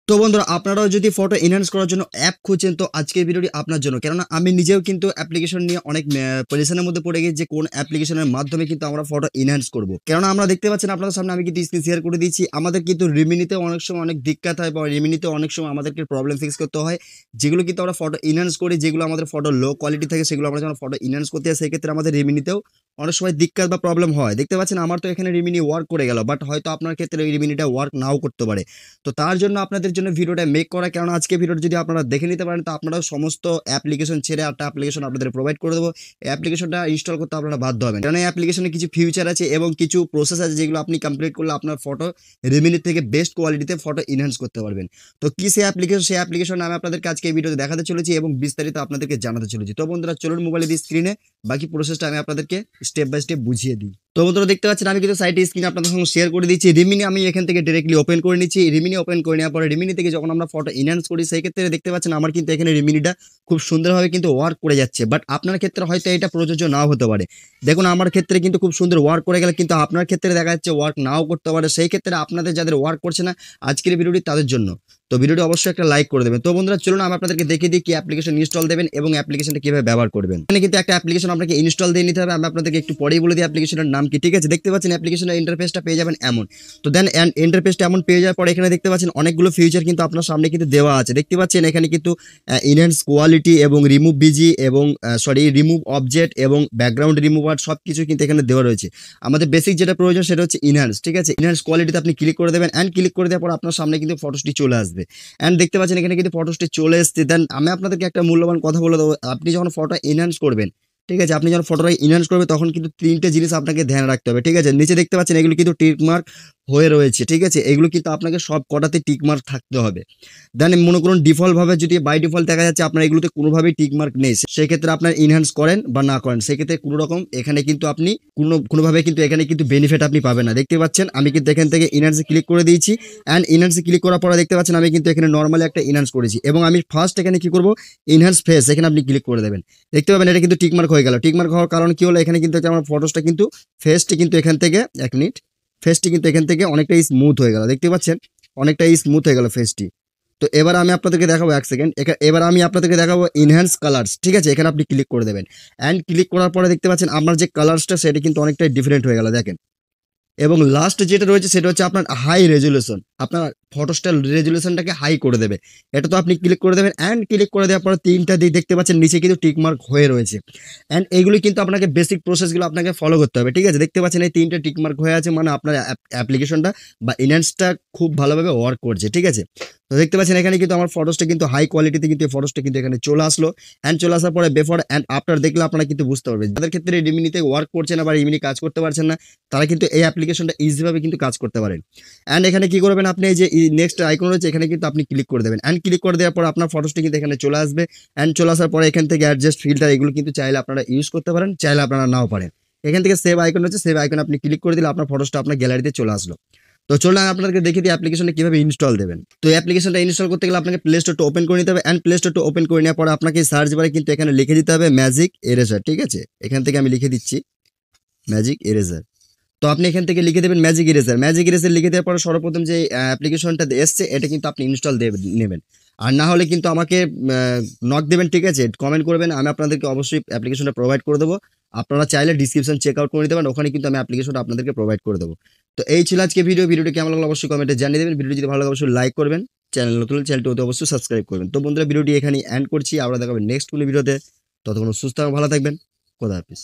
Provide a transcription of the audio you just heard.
তো বন্ধুরা আপনারাও যদি ফটো এনহ্যান্স করার জন্য অ্যাপ খুঁজছেন তো আজকের ভিডিওটি আপনার জন্য, কেননা আমি নিজেও কিন্তু অ্যাপ্লিকেশন নিয়ে অনেক পজিশনের মধ্যে পড়ে গেছি যে কোন অ্যাপ্লিকেশনের মাধ্যমে কিন্তু আমরা ফটো এনহ্যান্স করব। কেননা আমরা দেখতে পাচ্ছেন আপনাদের সামনে আমি কিন্তু স্ক্রিন শেয়ার করে দিয়েছি, আমাদের কিন্তু রিমিনিতে অনেক সময় অনেক দিক্কত হয় বা রিমিনিতে অনেক সময় আমাদেরকে প্রবলেম ফিক্স করতে হয়, যেগুলো কিন্তু আমরা ফটো এনহ্যান্স করি, যেগুলো আমাদের ফটো লো কোয়ালিটি থাকে সেগুলো আমরা যখন ফটো এনহ্যান্স করতে হয় সেক্ষেত্রে আমাদের রিমিনিতেও অনেক সময় দিক্কত বা প্রবলেম হয়। দেখতে পাচ্ছেন আমার তো এখানে রিমিনি ওয়ার্ক করে গেল, বাট হয়তো আপনার ক্ষেত্রে ওই রিমিনিটা ওয়ার্ক নাও করতে পারে। তো তার জন্য আপনাদের জন্য ভিডিওটা মেক করা, কারণ আজকে ভিডিওটা যদি আপনারা দেখে নিতে পারেন তো আপনারা সমস্ত অ্যাপ্লিকেশন ছেড়ে একটা অ্যাপ্লিকেশন আপনাদের প্রোভাইড করে দেবো। এই অ্যাপ্লিকেশনটা ইনস্টল করতে আপনারা বাধ্য হবেন, কারণ এই অ্যাপ্লিকেশনে কিছু ফিউচার আছে এবং কিছু প্রসেস আছে যেগুলো আপনি কমপ্লিট করলে আপনার ফটো রিমিনি থেকে বেস্ট কোয়ালিটিতে ফটো এনহ্যান্স করতে পারবেন। তো কি সেই অ্যাপ্লিকেশন আমি আপনাদেরকে আজকে এই ভিডিওতে দেখাতে চলেছি এবং বিস্তারিত আপনাদেরকে জানাতে চলেছি। তো বন্ধুরা চলুন মোবাইলে দিয়ে স্ক্রিনে বাকি প্রসেসটা আমি আপনাদেরকে স্টেপ বাই স্টেপ বুঝিয়ে দিই। তো বন্ধুরা দেখতে পাচ্ছেন আমি কিন্তু সাইটে স্ক্রিনে আপনাদের সঙ্গে শেয়ার করে দিচ্ছি। রিমিনি আমি এখান থেকে ডিরেক্টলি ওপেন করে নিচ্ছি। রিমিনি ওপেন করে নেওয়ার পরে রিমিনি থেকে যখন আমরা ফটো এনহ্যান্স করি সেই ক্ষেত্রে দেখতে পাচ্ছেন আমার কিন্তু এখানে রিমিনিটা খুব সুন্দরভাবে কিন্তু ওয়ার্ক করে যাচ্ছে, বাট আপনার ক্ষেত্রে হয়তো এটা প্রযোজ্য নাও হতে পারে। দেখুন আমার ক্ষেত্রে কিন্তু খুব সুন্দর ওয়ার্ক করে গেলে কিন্তু আপনার ক্ষেত্রে দেখা যাচ্ছে ওয়ার্ক নাও করতে পারে। সেই ক্ষেত্রে আপনাদের যাদের ওয়ার্ক করছে না আজকের ভিডিওটি তাদের জন্য, তো ভিডিওটি অবশ্যই একটা লাইক করে দেবেন। তো বন্ধুরা চলুন আমি আপনাদেরকে দেখিয়ে দিই কি অ্যাপ্লিকেশন ইনস্টল দেবেন এবং অ্যাপ্লিকেশনটা কিভাবে ব্যবহার করবেন। এখানে কিন্তু একটা অ্যাপ্লিকেশন আপনাকে ইনস্টল দিয়ে নিতে হবে, আমি আপনাদেরকে একটু পরেই বলে দিই অ্যাপ্লিকেশনের নাম কি, ঠিক আছে। দেখতে পাচ্ছেন অ্যাপ্লিকেশনের ইন্টারফেসটা পেয়ে যাবেন এমন। তো দেন ইন্টারফেসটা এমন পেয়ে যাওয়ার পরে এখানে দেখতে পাচ্ছেন অনেকগুলো ফিচার কিন্তু আপনার সামনে কিন্তু দেওয়া আছে। দেখতে পাচ্ছেন এখানে কিন্তু ইনহ্যান্স কোয়ালিটি এবং রিমুভ বিজি এবং রিমুভ অবজেক্ট এবং ব্যাকগ্রাউন্ড রিমুভার সব কিছু কিন্তু এখানে দেওয়া রয়েছে। আমাদের বেসিক যেটা প্রয়োজন সেটা হচ্ছে ইনহ্যান্স, ঠিক আছে। ইনহ্যান্স কোয়ালিটিতে আপনি ক্লিক করে দেবেন অ্যান্ড ক্লিক করে দেওয়ার পর আপনার সামনে কিন্তু ফটোসটি চলে আসবে অ্যান্ড দেখতে পাচ্ছেন এখানে কিন্তু ফটোসটি চলে এসছে। দেন আমি আপনাদেরকে একটা মূল্যবান কথা বলে দেবো, আপনি যখন ফটো এনহ্যান্স করবেন, ঠিক আছে, আপনি যখন ফটোটা এনহ্যান্স করবেন তখন কিন্তু তিনটে জিনিস আপনাকে ধ্যান রাখতে হবে, ঠিক আছে। নিচে দেখতে পাচ্ছেন এগুলো কিন্তু টিক মার্ক হয়ে রয়েছে, ঠিক আছে, এগুলো কিন্তু আপনাকে সব কটাতে টিক মার্ক থাকতে হবে। দেন মনে করুন ডিফল্টভাবে যদি বাই ডিফল্ট দেখা যাচ্ছে আপনার এগুলোতে কোনোভাবেই টিক মার্ক নেই, সেক্ষেত্রে আপনার ইনহ্যান্স করেন বা না করেন সেক্ষেত্রে কোনো রকম এখানে কিন্তু আপনি কোনোভাবে কিন্তু এখানে কিন্তু বেনিফিট আপনি পাবেন না। দেখতে পাচ্ছেন আমি কিন্তু এখান থেকে ইনহ্যান্সে ক্লিক করে দিয়েছি অ্যান্ড ইনহ্যান্সে ক্লিক করার পরে দেখতে পাচ্ছেন আমি কিন্তু এখানে নর্মালি একটা ইনহ্যান্স করেছি এবং আমি ফার্স্ট এখানে কি করব ইনহ্যান্স ফেস, এখানে আপনি ক্লিক করে দেবেন। দেখতে পাবেন এটা কিন্তু টিক মার্ক হয়ে গেল। টিক মার্ক হওয়ার কারণ কি হলো, এখানে কিন্তু আমার ফটোসটা কিন্তু ফেসটি কিন্তু এখান থেকে এক মিনিট ফেসটি কিন্তু এখান থেকে অনেকটাই স্মুথ হয়ে গেল। দেখতে পাচ্ছেন অনেকটাই স্মুথ হয়ে গেল ফেসটি। তো এবার আমি আপনাদেরকে দেখাবো এক সেকেন্ড, এবার আমি আপনাদেরকে দেখাবো ইনহ্যান্স কালার্স, ঠিক আছে। এখানে আপনি ক্লিক করে দেবেন অ্যান্ড ক্লিক করার পরে দেখতে পাচ্ছেন আপনার যে কালার্সটা সেটা কিন্তু অনেকটাই ডিফারেন্ট হয়ে গেল দেখেন। এবং লাস্ট যেটা রয়েছে সেটা হচ্ছে আপনার হাই রেজুলেশন, আপনার ফটোস্টাইল রেজুলেশনটাকে হাই করে দেবে। এটা তো আপনি ক্লিক করে দেবেন অ্যান্ড ক্লিক করে দেওয়ার পরে তিনটা দিয়ে দেখতে পাচ্ছেন নিচে কিন্তু টিকমার্ক হয়ে রয়েছে অ্যান্ড এইগুলি কিন্তু আপনাকে বেসিক প্রসেসগুলো আপনাকে ফলো করতে হবে, ঠিক আছে। দেখতে পাচ্ছেন এই তিনটা টিকমার্ক হয়ে আছে, মানে আপনার অ্যাপ্লিকেশনটা বা ইনহ্যান্সটা খুব ভালোভাবে ওয়ার্ক করছে, ঠিক আছে। তো দেখতে পাচ্ছেন এখানে কিন্তু আমার ফটোসটা কিন্তু হাই কোয়ালিটিতে কিন্তু এই ফটোসটা কিন্তু এখানে চলে আসলো অ্যান্ড চলে আসার পরে বিফোর অ্যান্ড আফটার দেখলে আপনারা কিন্তু বুঝতে পারবেন। যাদের ক্ষেত্রে রিমিনিতে ওয়ার্ক করছে না বা রিমিনি কাজ করতে পারছেন না তারা কিন্তু এই অ্যাপ্লিকেশনটা ইজিভাবে কিন্তু কাজ করতে পারেন। অ্যান্ড এখানে কি করবেন আপনি এই যে নেক্সট আইকন রয়েছে এখানে কিন্তু আপনি ক্লিক করে দেবেন অ্যান্ড ক্লিক করে দেওয়ার পর আপনার ফটোসটি কিন্তু এখানে চলে আসবে অ্যান্ড চলে আসার পরে এখান থেকে অ্যাডজাস্ট ফিল্টার এগুলো কিন্তু চাইলে আপনারা ইউজ করতে পারেন, চাইলে আপনারা নাও পারেন। এখান থেকে সেভ আইকন রয়েছে, সেভ আইকন আপনি ক্লিক করে দিলে আপনার ফটোসটা আপনার গ্যালারিতে চলে আসলো। তো চলুন আমি আপনাদেরকে দেখিয়ে দিই অ্যাপ্লিকেশনটা কিভাবে ইনস্টল দেবেন। তো এই অ্যাপ্লিকেশনটা ইনস্টল করতে গেলে আপনাকে প্লে স্টোরটা ওপেন করে নিতে হবে অ্যান্ড প্লে স্টোরটা ওপেন করে নেওয়ার পরে আপনাকে সার্চ বারে কিন্তু এখানে লিখে দিতে হবে ম্যাজিক এরেজার, ঠিক আছে। এখান থেকে আমি লিখে দিচ্ছি ম্যাজিক এরেজার। তো আপনি এখান থেকে লিখে দেবেন ম্যাজিক ইরেজার। ম্যাজিক ইরেজার লিখে দেওয়ার পরে সর্বপ্রথম যে অ্যাপ্লিকেশনটা এসছে এটা কিন্তু আপনি ইনস্টল নেবেন, আর না হলে কিন্তু আমাকে নক দেবেন, ঠিক আছে, কমেন্ট করবেন, আমি আপনাদেরকে অবশ্যই অ্যাপ্লিকেশনটা প্রোভাইড করে দেবো। আপনারা চাইলে ডিসক্রিপশন চেক আউট করে নিতে পারেন, ওখানে কিন্তু আমি অ্যাপ্লিকেশনটা আপনাদেরকে প্রোভাইড করে দেবো। তো এই ছিল আজকে ভিডিওটি কেমন লাগলো অবশ্যই কমেন্টে জানিয়ে দেবেন। ভিডিও যদি ভালো লাগে অবশ্যই লাইক করবেন, চ্যানেল নতুন চ্যানেলটি অবশ্যই সাবস্ক্রাইব করবেন। তো বন্ধুরা ভিডিওটি এখানেই এন্ড করছি, আমরা দেখাবেন নেক্সট কোনো ভিডিওতে। ততক্ষণ সুস্থ ভালো থাকবেন, খোদা হাফেজ।